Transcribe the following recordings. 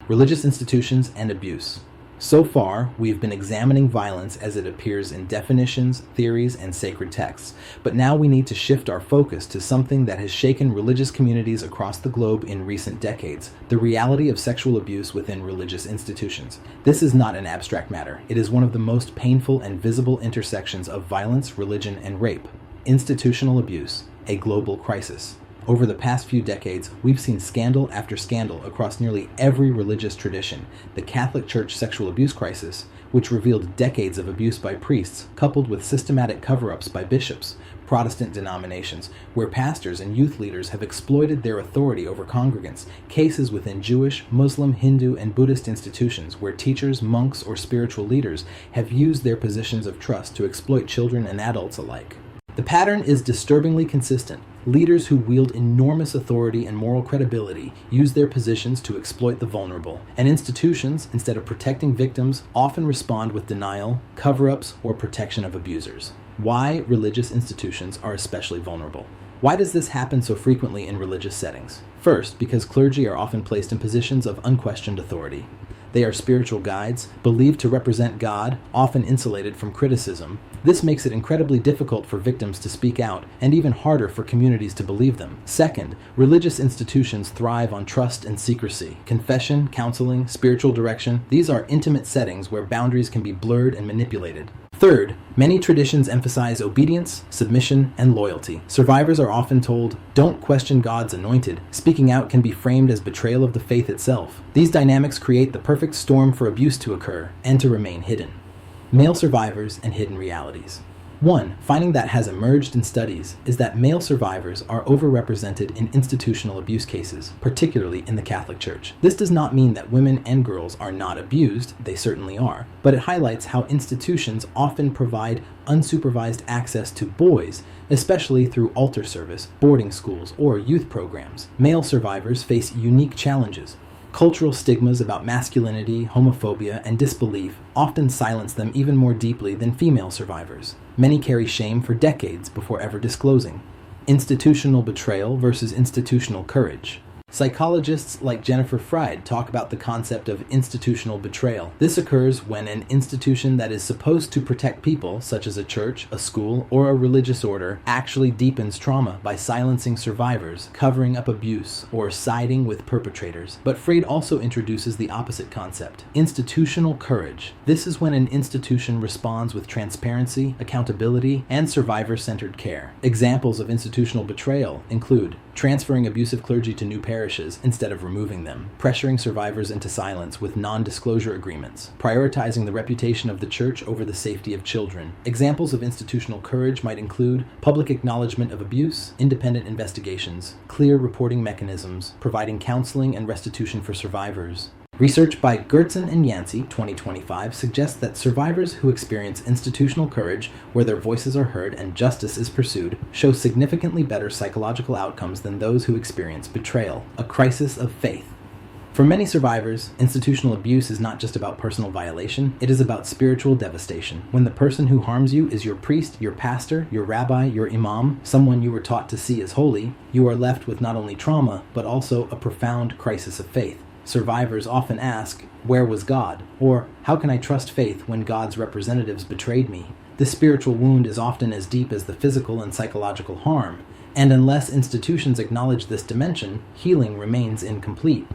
Religious institutions and abuse. So far, we've been examining violence as it appears in definitions, theories, and sacred texts. But now we need to shift our focus to something that has shaken religious communities across the globe in recent decades: the reality of sexual abuse within religious institutions. This is not an abstract matter. It is one of the most painful and visible intersections of violence, religion, and rape. Institutional abuse, a global crisis. Over the past few decades, we've seen scandal after scandal across nearly every religious tradition. The Catholic Church sexual abuse crisis, which revealed decades of abuse by priests, coupled with systematic cover-ups by bishops, Protestant denominations, where pastors and youth leaders have exploited their authority over congregants, cases within Jewish, Muslim, Hindu, and Buddhist institutions, where teachers, monks, or spiritual leaders have used their positions of trust to exploit children and adults alike. The pattern is disturbingly consistent. Leaders who wield enormous authority and moral credibility use their positions to exploit the vulnerable, and institutions, instead of protecting victims, often respond with denial, cover-ups, or protection of abusers. Why religious institutions are especially vulnerable. Why does this happen so frequently in religious settings? First, because clergy are often placed in positions of unquestioned authority. They are spiritual guides, believed to represent God, often insulated from criticism. This makes it incredibly difficult for victims to speak out, and even harder for communities to believe them. Second, religious institutions thrive on trust and secrecy. Confession, counseling, spiritual direction, these are intimate settings where boundaries can be blurred and manipulated. Third, many traditions emphasize obedience, submission, and loyalty. Survivors are often told, "Don't question God's anointed." Speaking out can be framed as betrayal of the faith itself. These dynamics create the perfect storm for abuse to occur and to remain hidden. Male survivors and hidden realities. One finding that has emerged in studies is that male survivors are overrepresented in institutional abuse cases, particularly in the Catholic Church. This does not mean that women and girls are not abused, they certainly are, but it highlights how institutions often provide unsupervised access to boys, especially through altar service, boarding schools, or youth programs. Male survivors face unique challenges. Cultural stigmas about masculinity, homophobia, and disbelief often silence them even more deeply than female survivors. Many carry shame for decades before ever disclosing. Institutional betrayal versus institutional courage. Psychologists like Jennifer Fried talk about the concept of institutional betrayal. This occurs when an institution that is supposed to protect people, such as a church, a school, or a religious order, actually deepens trauma by silencing survivors, covering up abuse, or siding with perpetrators. But Fried also introduces the opposite concept: institutional courage. This is when an institution responds with transparency, accountability, and survivor-centered care. Examples of institutional betrayal include transferring abusive clergy to new parishes instead of removing them, pressuring survivors into silence with non-disclosure agreements, prioritizing the reputation of the church over the safety of children. Examples of institutional courage might include public acknowledgement of abuse, independent investigations, clear reporting mechanisms, providing counseling and restitution for survivors. Research by Gertzen and Yancey, 2025, suggests that survivors who experience institutional courage, where their voices are heard and justice is pursued, show significantly better psychological outcomes than those who experience betrayal, a crisis of faith. For many survivors, institutional abuse is not just about personal violation, it is about spiritual devastation. When the person who harms you is your priest, your pastor, your rabbi, your imam, someone you were taught to see as holy, you are left with not only trauma, but also a profound crisis of faith. Survivors often ask, "Where was God?" Or, "How can I trust faith when God's representatives betrayed me?" This spiritual wound is often as deep as the physical and psychological harm, and unless institutions acknowledge this dimension, healing remains incomplete.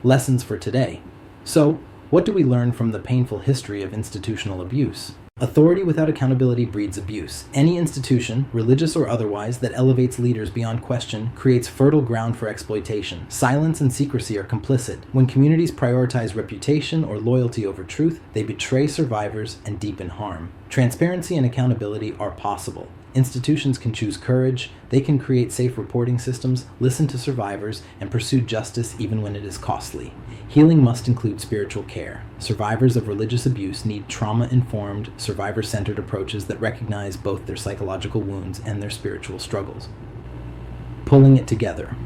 Lessons for today. So, what do we learn from the painful history of institutional abuse? Authority without accountability breeds abuse. Any institution, religious or otherwise, that elevates leaders beyond question creates fertile ground for exploitation. Silence and secrecy are complicit. When communities prioritize reputation or loyalty over truth, they betray survivors and deepen harm. Transparency and accountability are possible. Institutions can choose courage, they can create safe reporting systems, listen to survivors, and pursue justice even when it is costly. Healing must include spiritual care. Survivors of religious abuse need trauma-informed, survivor-centered approaches that recognize both their psychological wounds and their spiritual struggles. Pulling it together.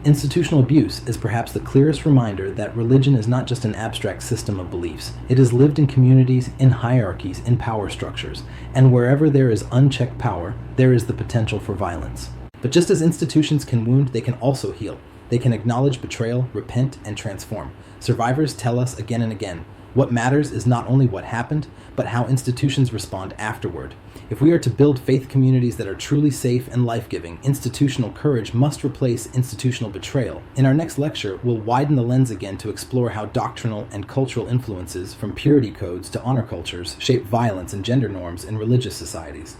Institutional abuse is perhaps the clearest reminder that religion is not just an abstract system of beliefs. It is lived in communities, in hierarchies, in power structures, and wherever there is unchecked power, there is the potential for violence. But just as institutions can wound, they can also heal. They can acknowledge betrayal, repent, and transform. Survivors tell us again and again, what matters is not only what happened, but how institutions respond afterward. If we are to build faith communities that are truly safe and life-giving, institutional courage must replace institutional betrayal. In our next lecture, we'll widen the lens again to explore how doctrinal and cultural influences, from purity codes to honor cultures, shape violence and gender norms in religious societies.